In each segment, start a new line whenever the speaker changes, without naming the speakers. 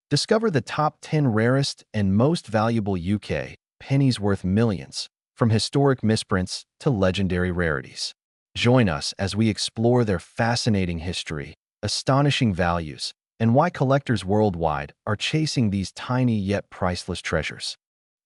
Discover the top 10 rarest and most valuable UK pennies worth millions, from historic misprints to legendary rarities. Join us as we explore their fascinating history, astonishing values, and why collectors worldwide are chasing these tiny yet priceless treasures.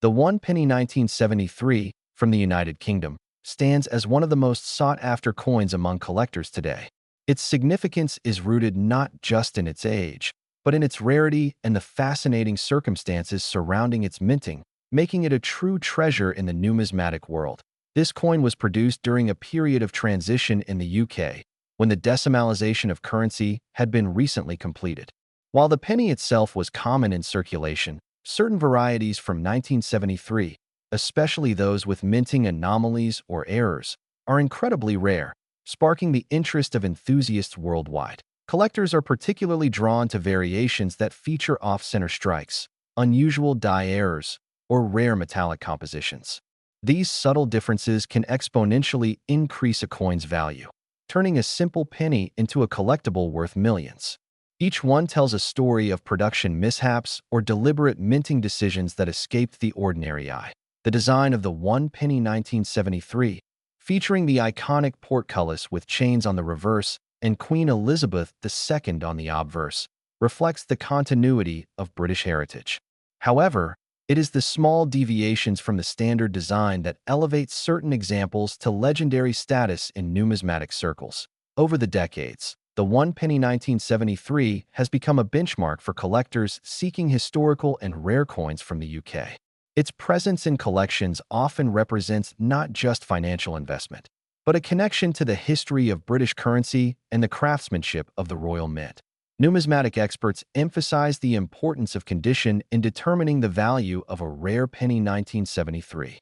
The one penny 1973 from the United Kingdom stands as one of the most sought-after coins among collectors today. Its significance is rooted not just in its age, but in its rarity and the fascinating circumstances surrounding its minting, making it a true treasure in the numismatic world. This coin was produced during a period of transition in the UK, when the decimalization of currency had been recently completed. While the penny itself was common in circulation, certain varieties from 1973, especially those with minting anomalies or errors, are incredibly rare, sparking the interest of enthusiasts worldwide. Collectors are particularly drawn to variations that feature off-center strikes, unusual die errors, or rare metallic compositions. These subtle differences can exponentially increase a coin's value, turning a simple penny into a collectible worth millions. Each one tells a story of production mishaps or deliberate minting decisions that escaped the ordinary eye. The design of the one penny 1973, featuring the iconic portcullis with chains on the reverse and Queen Elizabeth II on the obverse, reflects the continuity of British heritage. However, it is the small deviations from the standard design that elevate certain examples to legendary status in numismatic circles. Over the decades, the one penny 1973 has become a benchmark for collectors seeking historical and rare coins from the UK. Its presence in collections often represents not just financial investment, but a connection to the history of British currency and the craftsmanship of the Royal Mint. Numismatic experts emphasize the importance of condition in determining the value of a rare penny 1973.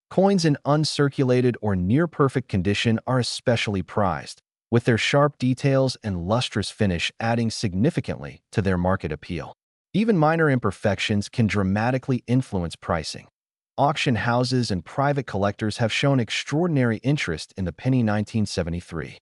Coins in uncirculated or near-perfect condition are especially prized, with their sharp details and lustrous finish adding significantly to their market appeal. Even minor imperfections can dramatically influence pricing. Auction houses and private collectors have shown extraordinary interest in the penny 1973.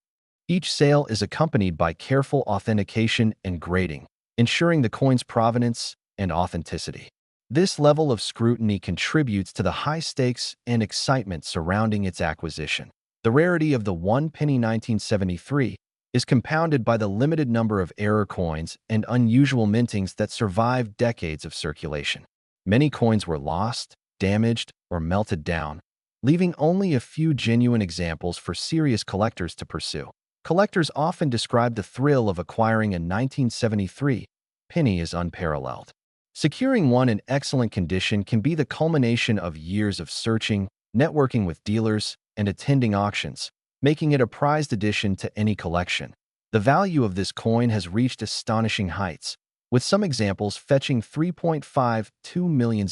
Each sale is accompanied by careful authentication and grading, ensuring the coin's provenance and authenticity. This level of scrutiny contributes to the high stakes and excitement surrounding its acquisition. The rarity of the one penny 1973 is compounded by the limited number of error coins and unusual mintings that survived decades of circulation. Many coins were lost, damaged, or melted down, leaving only a few genuine examples for serious collectors to pursue. Collectors often describe the thrill of acquiring a 1973 penny as unparalleled. Securing one in excellent condition can be the culmination of years of searching, networking with dealers, and attending auctions, making it a prized addition to any collection. The value of this coin has reached astonishing heights, with some examples fetching $3.52 million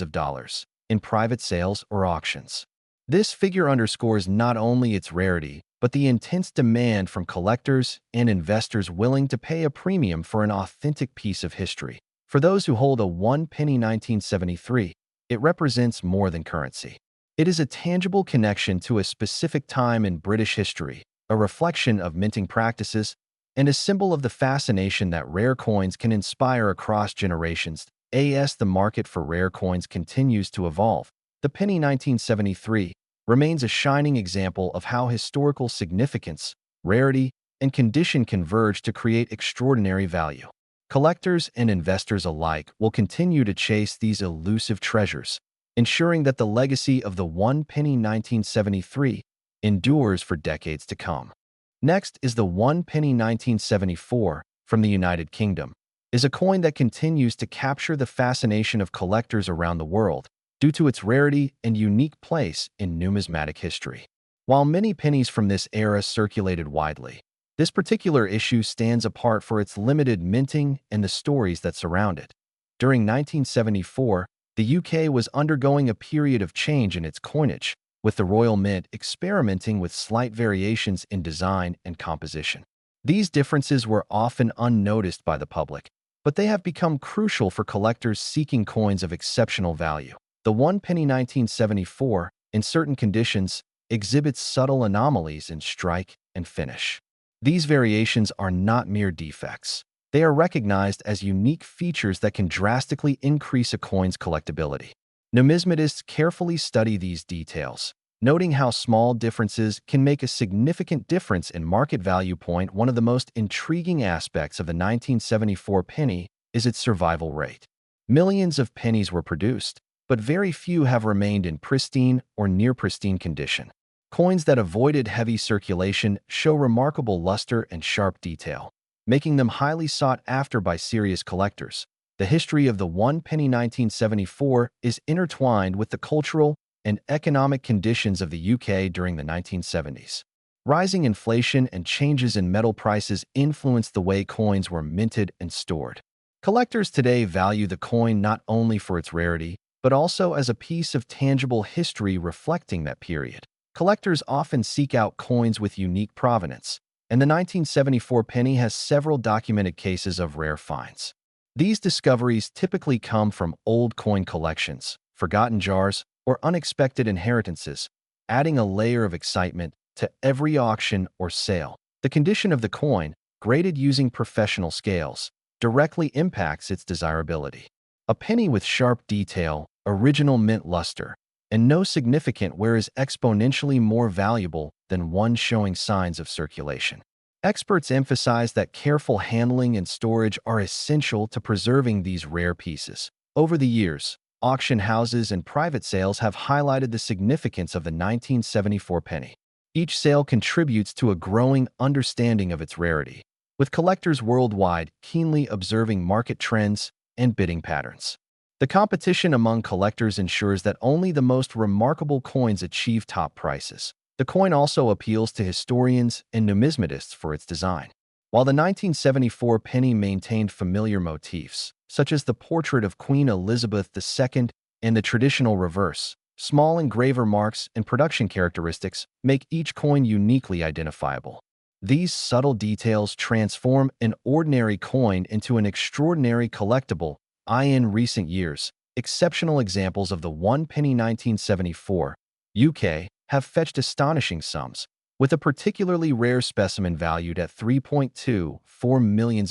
in private sales or auctions. This figure underscores not only its rarity, but the intense demand from collectors and investors willing to pay a premium for an authentic piece of history. For those who hold a one penny 1973, it represents more than currency. It is a tangible connection to a specific time in British history, a reflection of minting practices, and a symbol of the fascination that rare coins can inspire across generations. As the market for rare coins continues to evolve, the penny 1973 remains a shining example of how historical significance, rarity, and condition converge to create extraordinary value. Collectors and investors alike will continue to chase these elusive treasures, ensuring that the legacy of the one penny 1973 endures for decades to come. Next is the one penny 1974 from the United Kingdom, is a coin that continues to capture the fascination of collectors around the world due to its rarity and unique place in numismatic history. While many pennies from this era circulated widely, this particular issue stands apart for its limited minting and the stories that surround it. During 1974, the UK was undergoing a period of change in its coinage, with the Royal Mint experimenting with slight variations in design and composition. These differences were often unnoticed by the public, but they have become crucial for collectors seeking coins of exceptional value. The one penny 1974, in certain conditions, exhibits subtle anomalies in strike and finish. These variations are not mere defects. They are recognized as unique features that can drastically increase a coin's collectability. Numismatists carefully study these details, noting how small differences can make a significant difference in market value. One of the most intriguing aspects of the 1974 penny is its survival rate. Millions of pennies were produced, but very few have remained in pristine or near-pristine condition. Coins that avoided heavy circulation show remarkable luster and sharp detail, making them highly sought after by serious collectors. The history of the one penny 1974 is intertwined with the cultural and economic conditions of the UK during the 1970s. Rising inflation and changes in metal prices influenced the way coins were minted and stored. Collectors today value the coin not only for its rarity, but also as a piece of tangible history reflecting that period. Collectors often seek out coins with unique provenance, and the 1974 penny has several documented cases of rare finds. These discoveries typically come from old coin collections, forgotten jars, or unexpected inheritances, adding a layer of excitement to every auction or sale. The condition of the coin, graded using professional scales, directly impacts its desirability. A penny with sharp detail, original mint luster, and no significant wear is exponentially more valuable than one showing signs of circulation. Experts emphasize that careful handling and storage are essential to preserving these rare pieces. Over the years, auction houses and private sales have highlighted the significance of the 1974 penny. Each sale contributes to a growing understanding of its rarity, with collectors worldwide keenly observing market trends and bidding patterns. The competition among collectors ensures that only the most remarkable coins achieve top prices. The coin also appeals to historians and numismatists for its design. While the 1974 penny maintained familiar motifs, such as the portrait of Queen Elizabeth II and the traditional reverse, small engraver marks and production characteristics make each coin uniquely identifiable. These subtle details transform an ordinary coin into an extraordinary collectible. In recent years, exceptional examples of the one penny 1974 UK have fetched astonishing sums, with a particularly rare specimen valued at $3.24 million,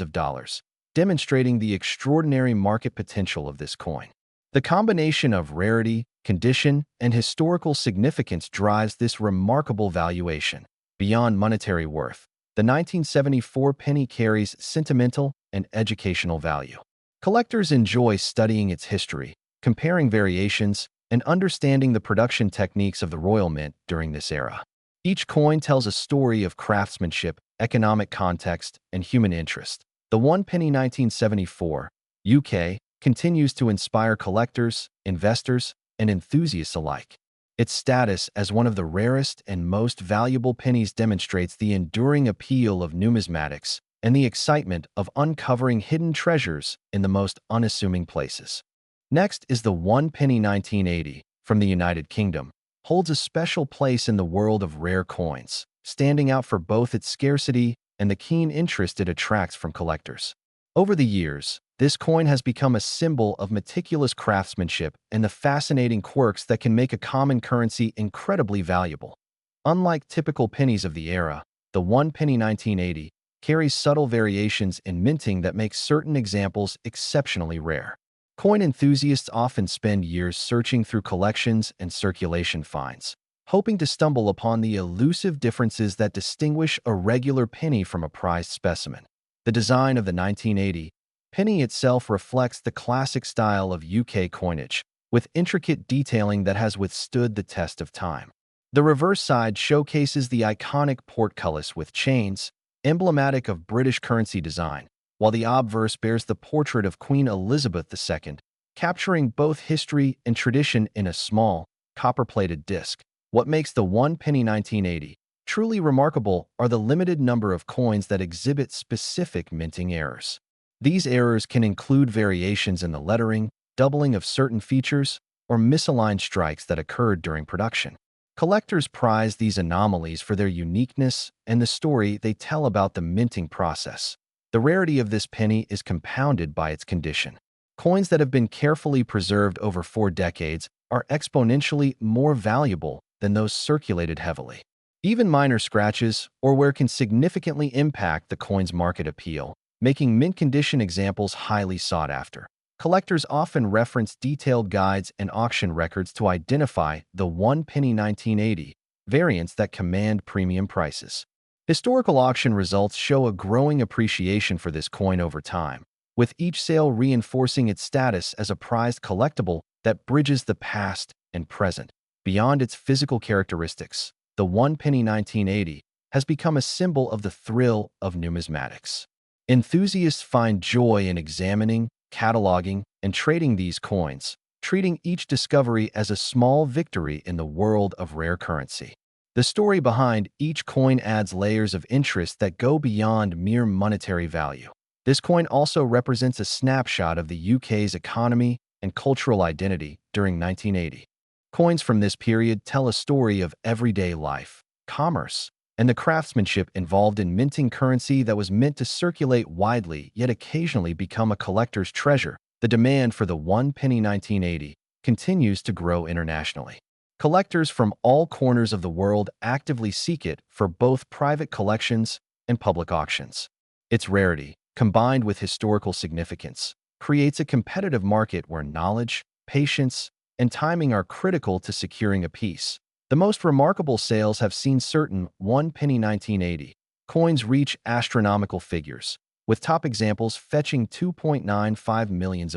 demonstrating the extraordinary market potential of this coin. The combination of rarity, condition, and historical significance drives this remarkable valuation. Beyond monetary worth, the 1974 penny carries sentimental and educational value. Collectors enjoy studying its history, comparing variations, and understanding the production techniques of the Royal Mint during this era. Each coin tells a story of craftsmanship, economic context, and human interest. The one penny 1974 UK continues to inspire collectors, investors, and enthusiasts alike. Its status as one of the rarest and most valuable pennies demonstrates the enduring appeal of numismatics and the excitement of uncovering hidden treasures in the most unassuming places. Next is the one penny 1980 from the United Kingdom, holds a special place in the world of rare coins, standing out for both its scarcity and the keen interest it attracts from collectors. Over the years, this coin has become a symbol of meticulous craftsmanship and the fascinating quirks that can make a common currency incredibly valuable. Unlike typical pennies of the era, the one penny 1980 carries subtle variations in minting that make certain examples exceptionally rare. Coin enthusiasts often spend years searching through collections and circulation finds, hoping to stumble upon the elusive differences that distinguish a regular penny from a prized specimen. The design of the 1980 penny itself reflects the classic style of UK coinage, with intricate detailing that has withstood the test of time. The reverse side showcases the iconic portcullis with chains, emblematic of British currency design, while the obverse bears the portrait of Queen Elizabeth II, capturing both history and tradition in a small, copper-plated disc. What makes the one penny 1980 truly remarkable are the limited number of coins that exhibit specific minting errors. These errors can include variations in the lettering, doubling of certain features, or misaligned strikes that occurred during production. Collectors prize these anomalies for their uniqueness and the story they tell about the minting process. The rarity of this penny is compounded by its condition. Coins that have been carefully preserved over 4 decades are exponentially more valuable than those circulated heavily. Even minor scratches or wear can significantly impact the coin's market appeal, making mint-condition examples highly sought after. Collectors often reference detailed guides and auction records to identify the 1 penny 1980 variants that command premium prices. Historical auction results show a growing appreciation for this coin over time, with each sale reinforcing its status as a prized collectible that bridges the past and present. Beyond its physical characteristics, the 1 penny 1980 has become a symbol of the thrill of numismatics. Enthusiasts find joy in examining, cataloging, and trading these coins, treating each discovery as a small victory in the world of rare currency. The story behind each coin adds layers of interest that go beyond mere monetary value. This coin also represents a snapshot of the UK's economy and cultural identity during 1980. Coins from this period tell a story of everyday life, commerce, and the craftsmanship involved in minting currency that was meant to circulate widely yet occasionally become a collector's treasure. The demand for the 1 penny 1980 continues to grow internationally. Collectors from all corners of the world actively seek it for both private collections and public auctions. Its rarity, combined with historical significance, creates a competitive market where knowledge, patience, and timing are critical to securing a piece. The most remarkable sales have seen certain 1 penny 1980 coins reach astronomical figures, with top examples fetching $2.95 million.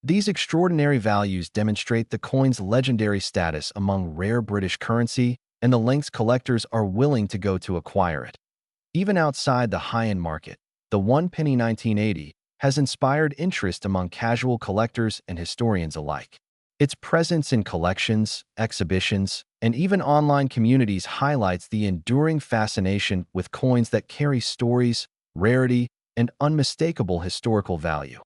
These extraordinary values demonstrate the coin's legendary status among rare British currency and the lengths collectors are willing to go to acquire it. Even outside the high-end market, the 1 penny 1980 has inspired interest among casual collectors and historians alike. Its presence in collections, exhibitions, and even online communities highlights the enduring fascination with coins that carry stories, rarity, and unmistakable historical value.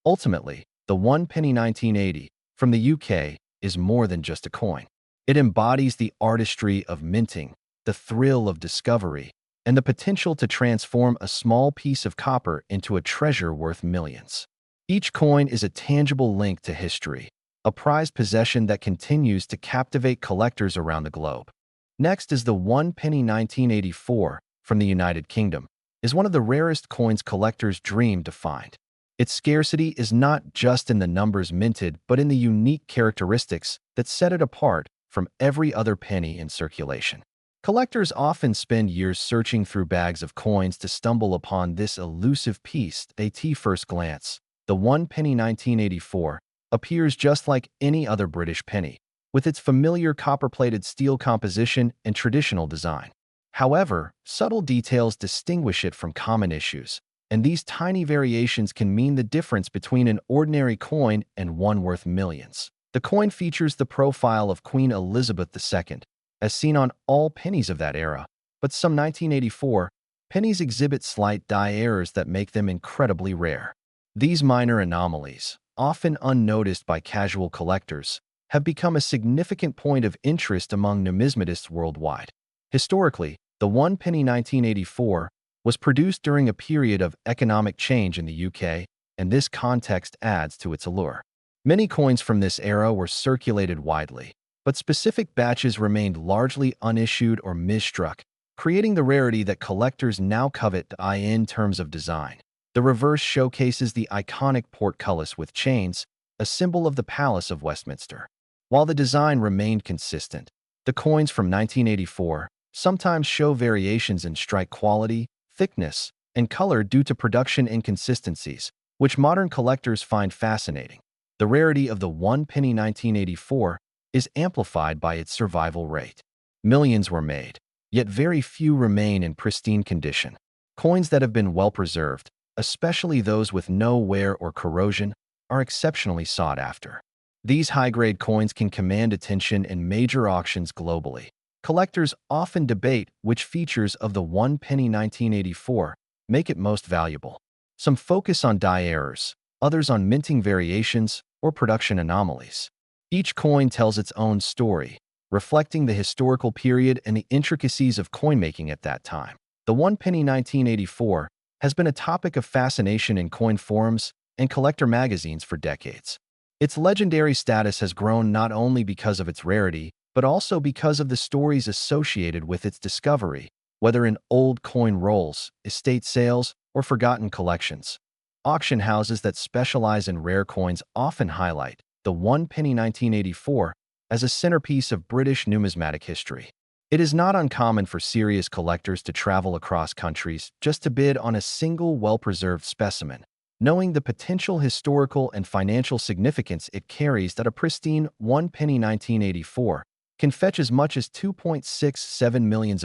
Ultimately, the 1 penny 1980 from the UK is more than just a coin. It embodies the artistry of minting, the thrill of discovery, and the potential to transform a small piece of copper into a treasure worth millions. Each coin is a tangible link to history, a prized possession that continues to captivate collectors around the globe. Next is the 1 penny 1984 from the United Kingdom, is one of the rarest coins collectors dream to find. Its scarcity is not just in the numbers minted, but in the unique characteristics that set it apart from every other penny in circulation. Collectors often spend years searching through bags of coins to stumble upon this elusive piece. At first glance, the 1 penny 1984 appears just like any other British penny, with its familiar copper-plated steel composition and traditional design. However, subtle details distinguish it from common issues, and these tiny variations can mean the difference between an ordinary coin and one worth millions. The coin features the profile of Queen Elizabeth II, as seen on all pennies of that era, but some 1984 pennies exhibit slight die errors that make them incredibly rare. These minor anomalies, often unnoticed by casual collectors, have become a significant point of interest among numismatists worldwide. Historically, the 1 penny 1984 was produced during a period of economic change in the UK, and this context adds to its allure. Many coins from this era were circulated widely, but specific batches remained largely unissued or misstruck, creating the rarity that collectors now covet in terms of design. The reverse showcases the iconic portcullis with chains, a symbol of the Palace of Westminster. While the design remained consistent, the coins from 1984 sometimes show variations in strike quality, thickness, and color due to production inconsistencies, which modern collectors find fascinating. The rarity of the 1 penny 1984 is amplified by its survival rate. Millions were made, yet very few remain in pristine condition. Coins that have been well preserved, especially those with no wear or corrosion, are exceptionally sought after. These high-grade coins can command attention in major auctions globally. Collectors often debate which features of the 1 penny 1984 make it most valuable. Some focus on die errors, others on minting variations or production anomalies. Each coin tells its own story, reflecting the historical period and the intricacies of coinmaking at that time. The 1 penny 1984 has been a topic of fascination in coin forums and collector magazines for decades. Its legendary status has grown not only because of its rarity, but also because of the stories associated with its discovery, whether in old coin rolls, estate sales, or forgotten collections. Auction houses that specialize in rare coins often highlight the one penny 1984 as a centerpiece of British numismatic history. It is not uncommon for serious collectors to travel across countries just to bid on a single well-preserved specimen, knowing the potential historical and financial significance it carries. That a pristine one penny 1984 can fetch as much as $2.67 million,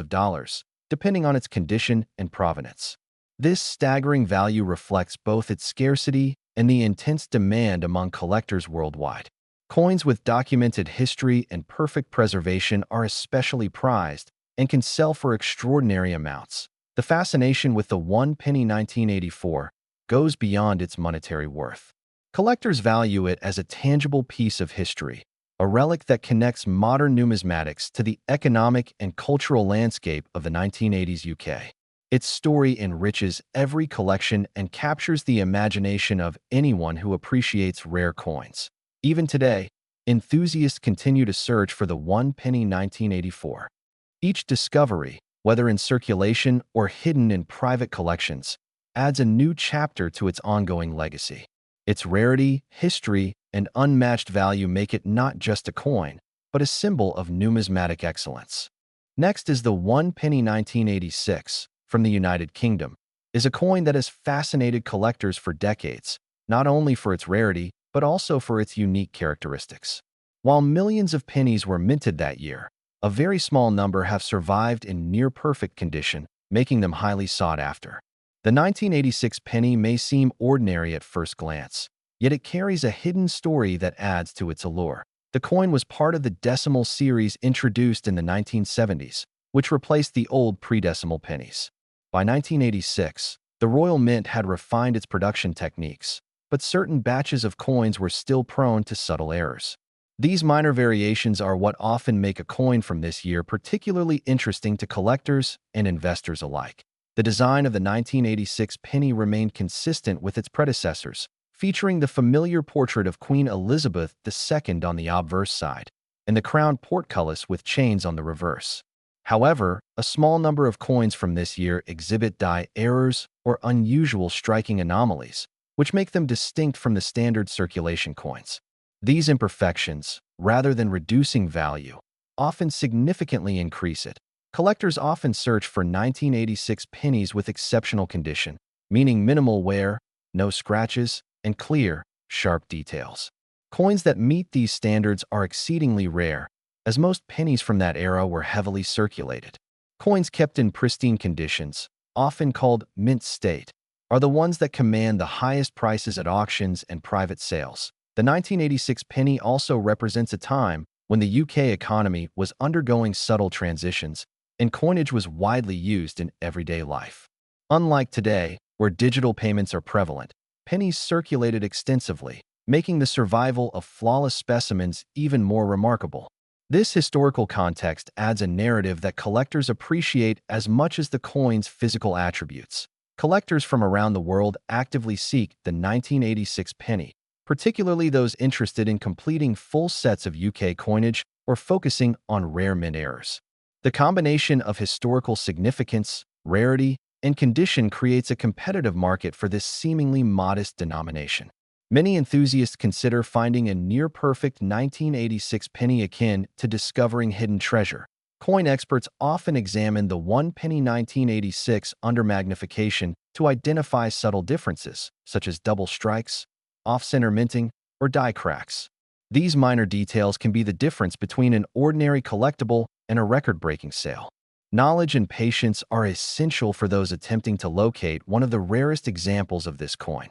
depending on its condition and provenance. This staggering value reflects both its scarcity and the intense demand among collectors worldwide. Coins with documented history and perfect preservation are especially prized and can sell for extraordinary amounts. The fascination with the one penny 1984 goes beyond its monetary worth. Collectors value it as a tangible piece of history, a relic that connects modern numismatics to the economic and cultural landscape of the 1980s UK. Its story enriches every collection and captures the imagination of anyone who appreciates rare coins. Even today, enthusiasts continue to search for the one penny 1984. Each discovery, whether in circulation or hidden in private collections, adds a new chapter to its ongoing legacy. Its rarity, history, and unmatched value make it not just a coin, but a symbol of numismatic excellence. Next is the one penny 1986 from the United Kingdom, is a coin that has fascinated collectors for decades, not only for its rarity, but also for its unique characteristics. While millions of pennies were minted that year, a very small number have survived in near-perfect condition, making them highly sought after. The 1986 penny may seem ordinary at first glance, yet it carries a hidden story that adds to its allure. The coin was part of the decimal series introduced in the 1970s, which replaced the old pre-decimal pennies. By 1986, the Royal Mint had refined its production techniques, but certain batches of coins were still prone to subtle errors. These minor variations are what often make a coin from this year particularly interesting to collectors and investors alike. The design of the 1986 penny remained consistent with its predecessors, featuring the familiar portrait of Queen Elizabeth II on the obverse side, and the crowned portcullis with chains on the reverse. However, a small number of coins from this year exhibit die errors or unusual striking anomalies, which make them distinct from the standard circulation coins. These imperfections, rather than reducing value, often significantly increase it. Collectors often search for 1986 pennies with exceptional condition, meaning minimal wear, no scratches, and clear, sharp details. Coins that meet these standards are exceedingly rare, as most pennies from that era were heavily circulated. Coins kept in pristine conditions, often called mint state, are the ones that command the highest prices at auctions and private sales. The 1986 penny also represents a time when the UK economy was undergoing subtle transitions and coinage was widely used in everyday life. Unlike today, where digital payments are prevalent, pennies circulated extensively, making the survival of flawless specimens even more remarkable. This historical context adds a narrative that collectors appreciate as much as the coin's physical attributes. Collectors from around the world actively seek the 1986 penny, particularly those interested in completing full sets of UK coinage or focusing on rare mint errors. The combination of historical significance, rarity, and condition creates a competitive market for this seemingly modest denomination. Many enthusiasts consider finding a near-perfect 1986 penny akin to discovering hidden treasure. Coin experts often examine the one penny 1986 under magnification to identify subtle differences, such as double strikes, off-center minting, or die cracks. These minor details can be the difference between an ordinary collectible and a record-breaking sale. Knowledge and patience are essential for those attempting to locate one of the rarest examples of this coin.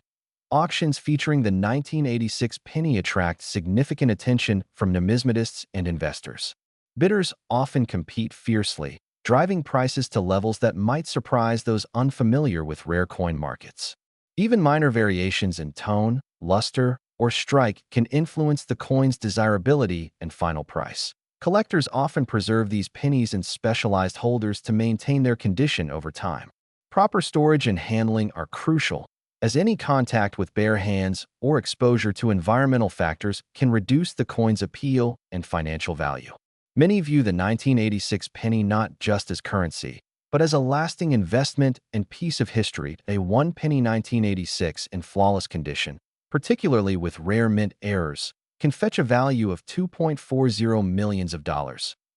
Auctions featuring the 1986 penny attract significant attention from numismatists and investors. Bidders often compete fiercely, driving prices to levels that might surprise those unfamiliar with rare coin markets. Even minor variations in tone, luster, or strike can influence the coin's desirability and final price. Collectors often preserve these pennies in specialized holders to maintain their condition over time. Proper storage and handling are crucial, as any contact with bare hands or exposure to environmental factors can reduce the coin's appeal and financial value. Many view the 1986 penny not just as currency, but but as a lasting investment and piece of history. A 1 penny 1986 in flawless condition, particularly with rare mint errors, can fetch a value of $2.40 million,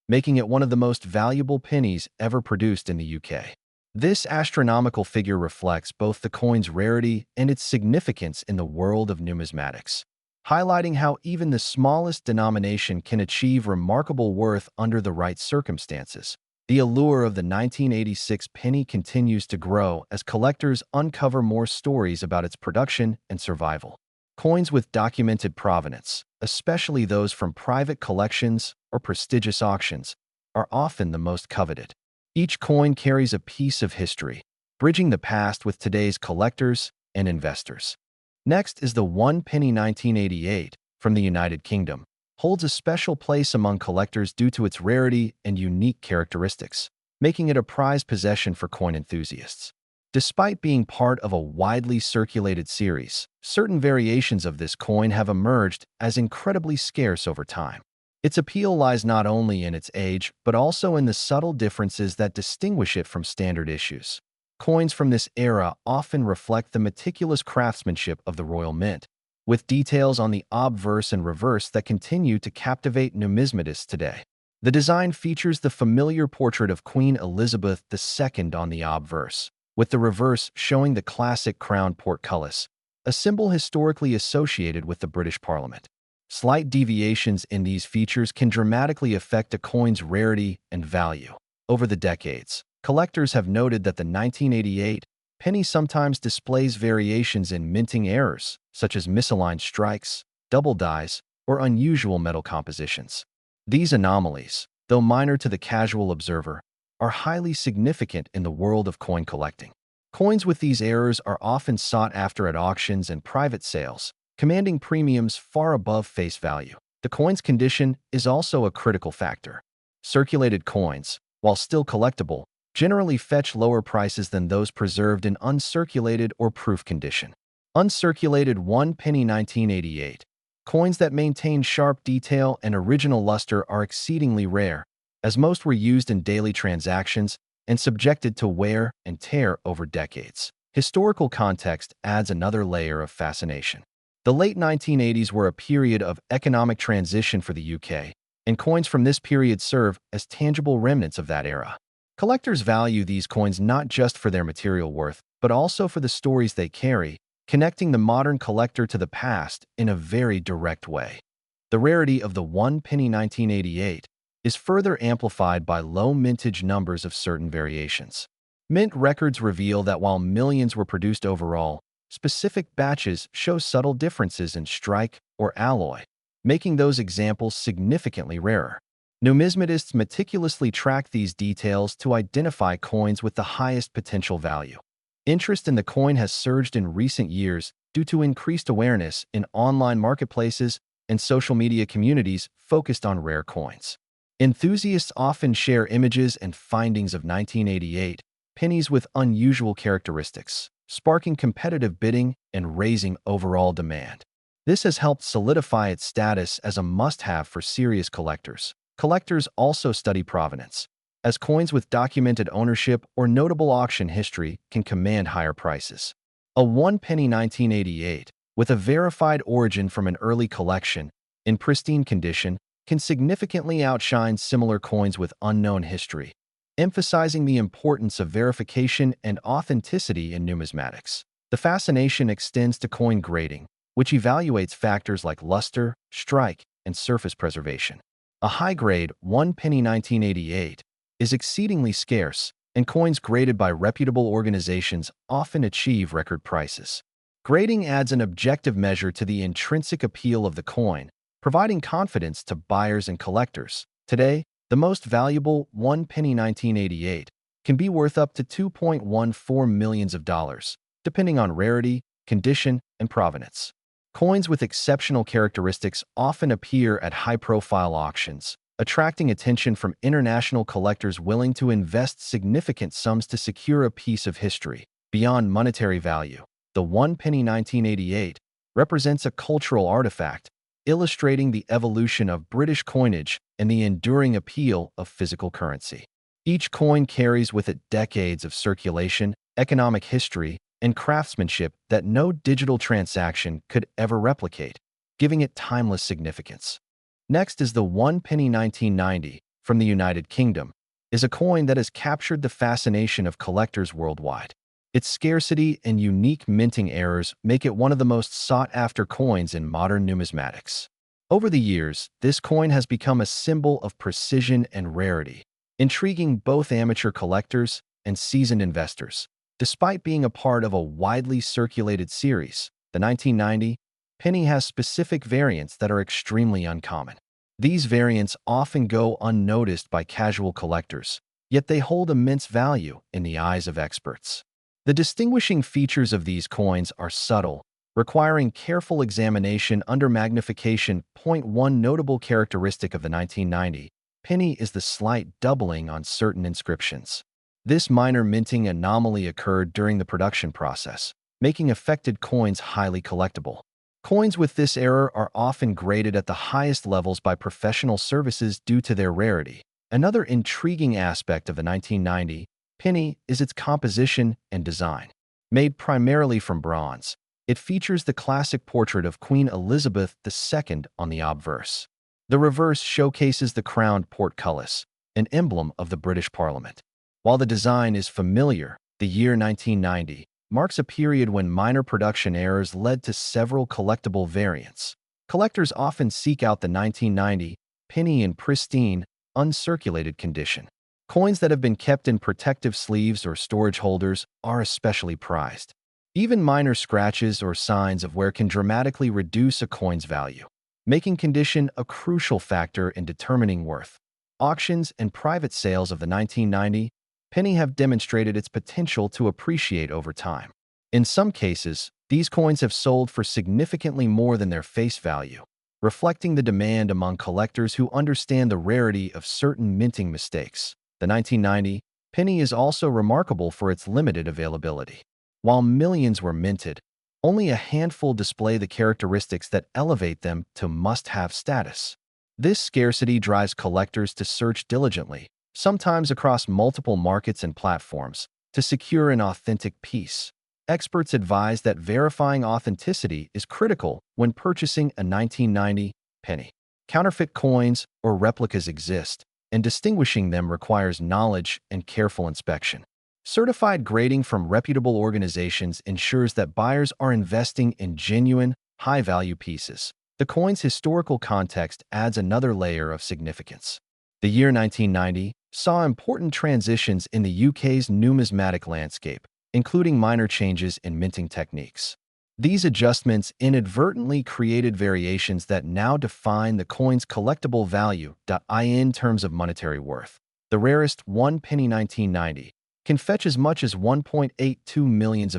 making it one of the most valuable pennies ever produced in the UK. This astronomical figure reflects both the coin's rarity and its significance in the world of numismatics, highlighting how even the smallest denomination can achieve remarkable worth under the right circumstances. The allure of the 1986 penny continues to grow as collectors uncover more stories about its production and survival. Coins with documented provenance, especially those from private collections or prestigious auctions, are often the most coveted. Each coin carries a piece of history, bridging the past with today's collectors and investors. Next is the 1 penny 1988 from the United Kingdom. Holds a special place among collectors due to its rarity and unique characteristics, making it a prized possession for coin enthusiasts. Despite being part of a widely circulated series, certain variations of this coin have emerged as incredibly scarce over time. Its appeal lies not only in its age, but also in the subtle differences that distinguish it from standard issues. Coins from this era often reflect the meticulous craftsmanship of the Royal Mint, with details on the obverse and reverse that continue to captivate numismatists today. The design features the familiar portrait of Queen Elizabeth II on the obverse, with the reverse showing the classic crown portcullis, a symbol historically associated with the British Parliament. Slight deviations in these features can dramatically affect a coin's rarity and value. Over the decades, collectors have noted that the 1988 penny sometimes displays variations in minting errors, such as misaligned strikes, double dies, or unusual metal compositions. These anomalies, though minor to the casual observer, are highly significant in the world of coin collecting. Coins with these errors are often sought after at auctions and private sales, commanding premiums far above face value. The coin's condition is also a critical factor. Circulated coins, while still collectible, generally fetch lower prices than those preserved in uncirculated or proof condition. Uncirculated 1 penny 1988 coins that maintain sharp detail and original luster are exceedingly rare, as most were used in daily transactions and subjected to wear and tear over decades. Historical context adds another layer of fascination. The late 1980s were a period of economic transition for the UK, and coins from this period serve as tangible remnants of that era. Collectors value these coins not just for their material worth, but also for the stories they carry, connecting the modern collector to the past in a very direct way. The rarity of the 1 penny 1988 is further amplified by low mintage numbers of certain variations. Mint records reveal that while millions were produced overall, specific batches show subtle differences in strike or alloy, making those examples significantly rarer. Numismatists meticulously track these details to identify coins with the highest potential value. Interest in the coin has surged in recent years due to increased awareness in online marketplaces and social media communities focused on rare coins. Enthusiasts often share images and findings of 1988 pennies with unusual characteristics, sparking competitive bidding and raising overall demand. This has helped solidify its status as a must-have for serious collectors. Collectors also study provenance, as coins with documented ownership or notable auction history can command higher prices. A 1 penny 1988, with a verified origin from an early collection, in pristine condition, can significantly outshine similar coins with unknown history, emphasizing the importance of verification and authenticity in numismatics. The fascination extends to coin grading, which evaluates factors like luster, strike, and surface preservation. A high-grade 1 penny 1988 is exceedingly scarce, and coins graded by reputable organizations often achieve record prices. Grading adds an objective measure to the intrinsic appeal of the coin, providing confidence to buyers and collectors. Today, the most valuable 1 penny 1988 can be worth up to $2.14 million, depending on rarity, condition, and provenance. Coins with exceptional characteristics often appear at high-profile auctions, attracting attention from international collectors willing to invest significant sums to secure a piece of history. Beyond monetary value, the 1 penny 1988 represents a cultural artifact, illustrating the evolution of British coinage and the enduring appeal of physical currency. Each coin carries with it decades of circulation, economic history, and craftsmanship that no digital transaction could ever replicate, giving it timeless significance. Next is the 1 penny 1990 from the United Kingdom, is a coin that has captured the fascination of collectors worldwide. Its scarcity and unique minting errors make it one of the most sought-after coins in modern numismatics. Over the years, this coin has become a symbol of precision and rarity, intriguing both amateur collectors and seasoned investors. Despite being a part of a widely circulated series, the 1990 penny has specific variants that are extremely uncommon. These variants often go unnoticed by casual collectors, yet they hold immense value in the eyes of experts. The distinguishing features of these coins are subtle, requiring careful examination under magnification. One notable characteristic of the 1990 penny is the slight doubling on certain inscriptions. This minor minting anomaly occurred during the production process, making affected coins highly collectible. Coins with this error are often graded at the highest levels by professional services due to their rarity. Another intriguing aspect of the 1990 penny is its composition and design. Made primarily from bronze, it features the classic portrait of Queen Elizabeth II on the obverse. The reverse showcases the crowned portcullis, an emblem of the British Parliament. While the design is familiar, the year 1990 marks a period when minor production errors led to several collectible variants. Collectors often seek out the 1990 penny in pristine, uncirculated condition. Coins that have been kept in protective sleeves or storage holders are especially prized. Even minor scratches or signs of wear can dramatically reduce a coin's value, making condition a crucial factor in determining worth. Auctions and private sales of the 1990 penny have demonstrated its potential to appreciate over time. In some cases, these coins have sold for significantly more than their face value, reflecting the demand among collectors who understand the rarity of certain minting mistakes. The 1990 penny is also remarkable for its limited availability. While millions were minted, only a handful display the characteristics that elevate them to must-have status. This scarcity drives collectors to search diligently, sometimes across multiple markets and platforms, to secure an authentic piece. Experts advise that verifying authenticity is critical when purchasing a 1990 penny. Counterfeit coins or replicas exist, and distinguishing them requires knowledge and careful inspection. Certified grading from reputable organizations ensures that buyers are investing in genuine, high-value pieces. The coin's historical context adds another layer of significance. The year 1990 saw important transitions in the UK's numismatic landscape, including minor changes in minting techniques. These adjustments inadvertently created variations that now define the coin's collectible value. In terms of monetary worth, the rarest 1 penny 1990 can fetch as much as $1.82 million,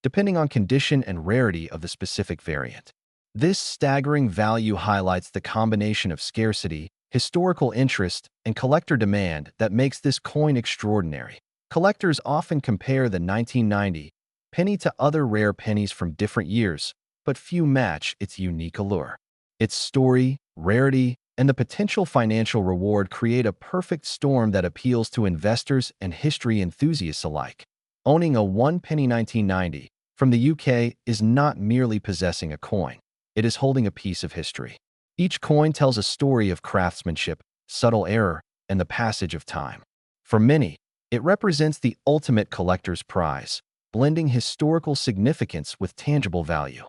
depending on condition and rarity of the specific variant. This staggering value highlights the combination of scarcity, historical interest, and collector demand that makes this coin extraordinary. Collectors often compare the 1990 penny to other rare pennies from different years, but few match its unique allure. Its story, rarity, and the potential financial reward create a perfect storm that appeals to investors and history enthusiasts alike. Owning a 1 penny 1990 from the UK is not merely possessing a coin. It is holding a piece of history. Each coin tells a story of craftsmanship, subtle error, and the passage of time. For many, it represents the ultimate collector's prize, blending historical significance with tangible value.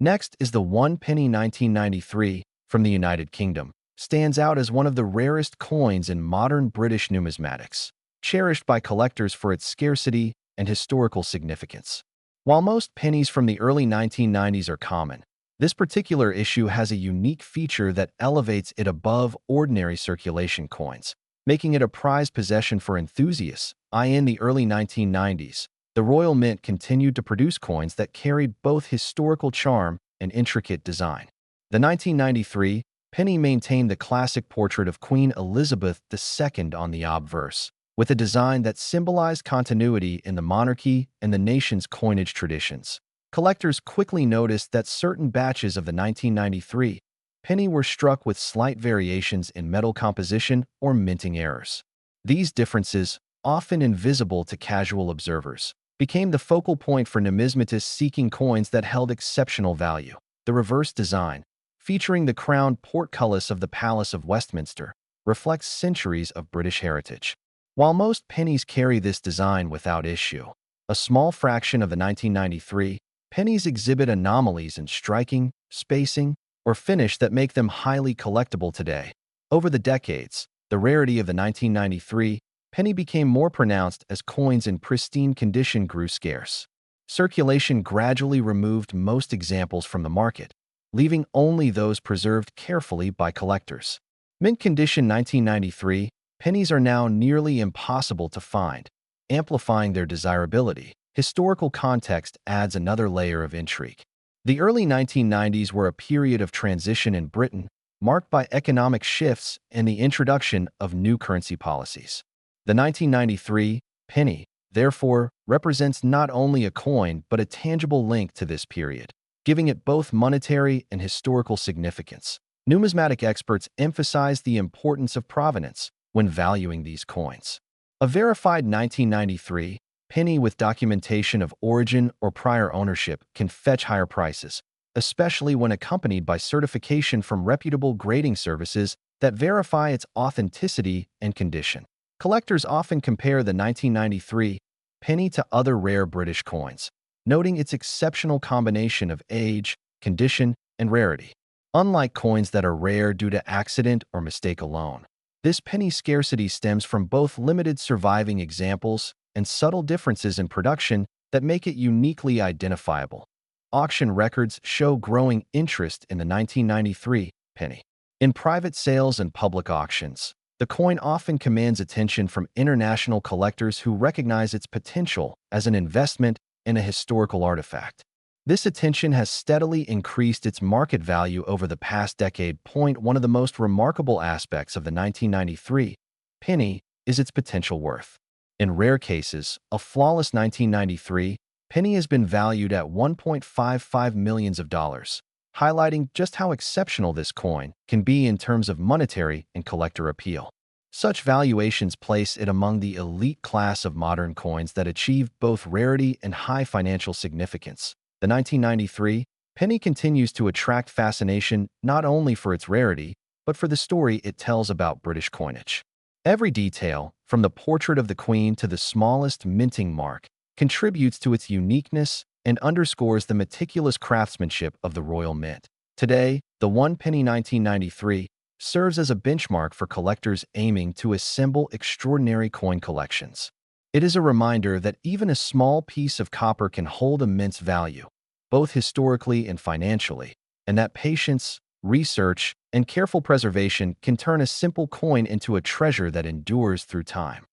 Next is the 1 penny 1993 from the United Kingdom. Stands out as one of the rarest coins in modern British numismatics, cherished by collectors for its scarcity and historical significance. While most pennies from the early 1990s are common, this particular issue has a unique feature that elevates it above ordinary circulation coins, making it a prized possession for enthusiasts. In the early 1990s, the Royal Mint continued to produce coins that carried both historical charm and intricate design. The 1993 penny maintained the classic portrait of Queen Elizabeth II on the obverse, with a design that symbolized continuity in the monarchy and the nation's coinage traditions. Collectors quickly noticed that certain batches of the 1993 penny were struck with slight variations in metal composition or minting errors. These differences, often invisible to casual observers, became the focal point for numismatists seeking coins that held exceptional value. The reverse design, featuring the crowned portcullis of the Palace of Westminster, reflects centuries of British heritage. While most pennies carry this design without issue, a small fraction of the 1993 pennies exhibit anomalies in striking, spacing, or finish that make them highly collectible today. Over the decades, the rarity of the 1993 penny became more pronounced as coins in pristine condition grew scarce. Circulation gradually removed most examples from the market, leaving only those preserved carefully by collectors. Mint condition 1993 pennies are now nearly impossible to find, amplifying their desirability. Historical context adds another layer of intrigue. The early 1990s were a period of transition in Britain, marked by economic shifts and the introduction of new currency policies. The 1993 penny, therefore, represents not only a coin but a tangible link to this period, giving it both monetary and historical significance. Numismatic experts emphasize the importance of provenance when valuing these coins. A verified 1993 penny with documentation of origin or prior ownership can fetch higher prices, especially when accompanied by certification from reputable grading services that verify its authenticity and condition. Collectors often compare the 1993 penny to other rare British coins, noting its exceptional combination of age, condition, and rarity. Unlike coins that are rare due to accident or mistake alone, this penny scarcity stems from both limited surviving examples and subtle differences in production that make it uniquely identifiable. Auction records show growing interest in the 1993 penny. In private sales and public auctions, the coin often commands attention from international collectors who recognize its potential as an investment in a historical artifact. This attention has steadily increased its market value over the past decade. One of the most remarkable aspects of the 1993 penny is its potential worth. In rare cases, a flawless 1993 penny has been valued at $1.55 million, highlighting just how exceptional this coin can be in terms of monetary and collector appeal. Such valuations place it among the elite class of modern coins that achieve both rarity and high financial significance. The 1993 penny continues to attract fascination not only for its rarity, but for the story it tells about British coinage. Every detail, from the portrait of the Queen to the smallest minting mark, contributes to its uniqueness and underscores the meticulous craftsmanship of the Royal Mint. Today, the one penny 1993 serves as a benchmark for collectors aiming to assemble extraordinary coin collections. It is a reminder that even a small piece of copper can hold immense value, both historically and financially, and that patience, research, and careful preservation can turn a simple coin into a treasure that endures through time.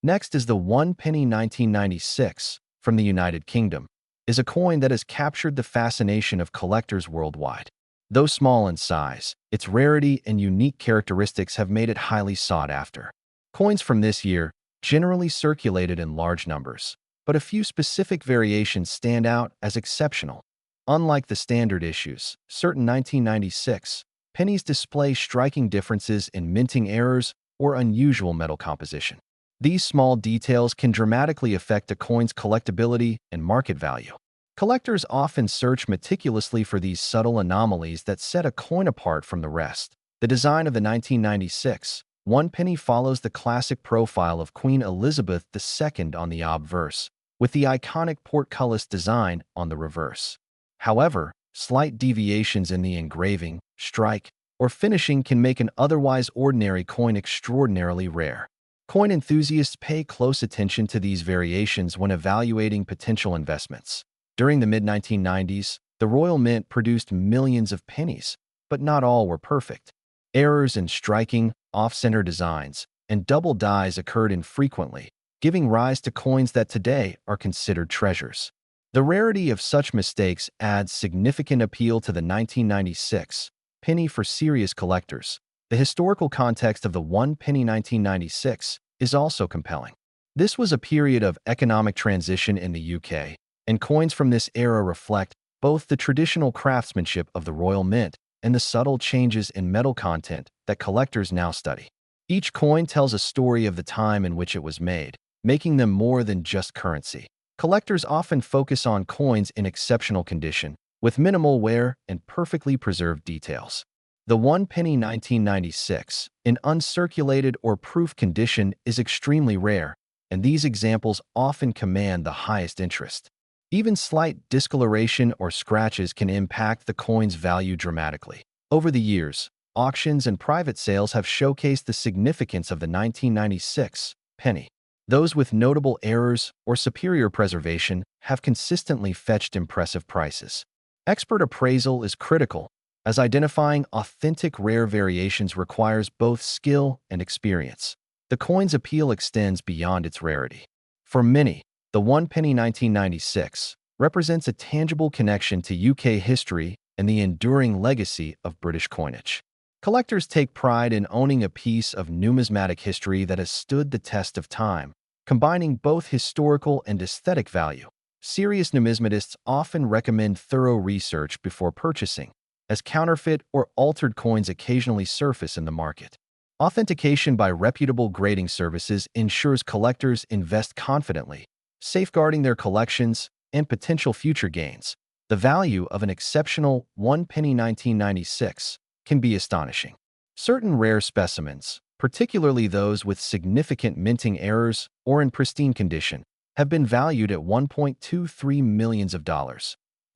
Next is the one penny 1996 from the United Kingdom, is a coin that has captured the fascination of collectors worldwide. Though small in size, its rarity and unique characteristics have made it highly sought after. Coins from this year generally circulated in large numbers, but a few specific variations stand out as exceptional. Unlike the standard issues, certain 1996 pennies display striking differences in minting errors or unusual metal composition. These small details can dramatically affect a coin's collectability and market value. Collectors often search meticulously for these subtle anomalies that set a coin apart from the rest. The design of the 1996 one penny follows the classic profile of Queen Elizabeth II on the obverse, with the iconic portcullis design on the reverse. However, slight deviations in the engraving, strike, or finishing can make an otherwise ordinary coin extraordinarily rare. Coin enthusiasts pay close attention to these variations when evaluating potential investments. During the mid-1990s, the Royal Mint produced millions of pennies, but not all were perfect. Errors in striking, off-center designs, and double dies occurred infrequently, giving rise to coins that today are considered treasures. The rarity of such mistakes adds significant appeal to the 1996 penny for serious collectors. The historical context of the one penny 1996 is also compelling. This was a period of economic transition in the UK, and coins from this era reflect both the traditional craftsmanship of the Royal Mint and the subtle changes in metal content that collectors now study. Each coin tells a story of the time in which it was made, making them more than just currency. Collectors often focus on coins in exceptional condition, with minimal wear and perfectly preserved details. The 1 penny 1996, in uncirculated or proof condition, is extremely rare, and these examples often command the highest interest. Even slight discoloration or scratches can impact the coin's value dramatically. Over the years, auctions and private sales have showcased the significance of the 1996 penny. Those with notable errors or superior preservation have consistently fetched impressive prices. Expert appraisal is critical, as identifying authentic rare variations requires both skill and experience. The coin's appeal extends beyond its rarity. For many, the 1 penny 1996 represents a tangible connection to UK history and the enduring legacy of British coinage. Collectors take pride in owning a piece of numismatic history that has stood the test of time, combining both historical and aesthetic value. Serious numismatists often recommend thorough research before purchasing, as counterfeit or altered coins occasionally surface in the market. Authentication by reputable grading services ensures collectors invest confidently, safeguarding their collections and potential future gains. The value of an exceptional 1 penny 1996 can be astonishing. Certain rare specimens, particularly those with significant minting errors or in pristine condition, have been valued at $1.23 million,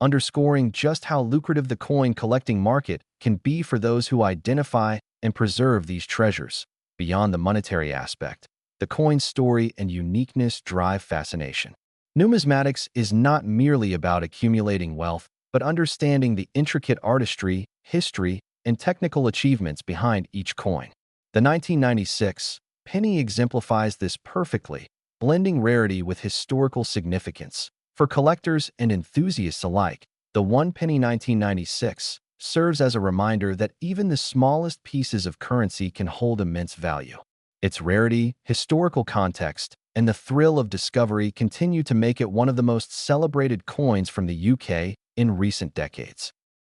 underscoring just how lucrative the coin collecting market can be for those who identify and preserve these treasures. Beyond the monetary aspect, the coin's story and uniqueness drive fascination. Numismatics is not merely about accumulating wealth, but understanding the intricate artistry, history, and technical achievements behind each coin. The 1996 penny exemplifies this perfectly, blending rarity with historical significance. For collectors and enthusiasts alike, the 1 penny 1996 serves as a reminder that even the smallest pieces of currency can hold immense value. Its rarity, historical context, and the thrill of discovery continue to make it one of the most celebrated coins from the UK in recent decades.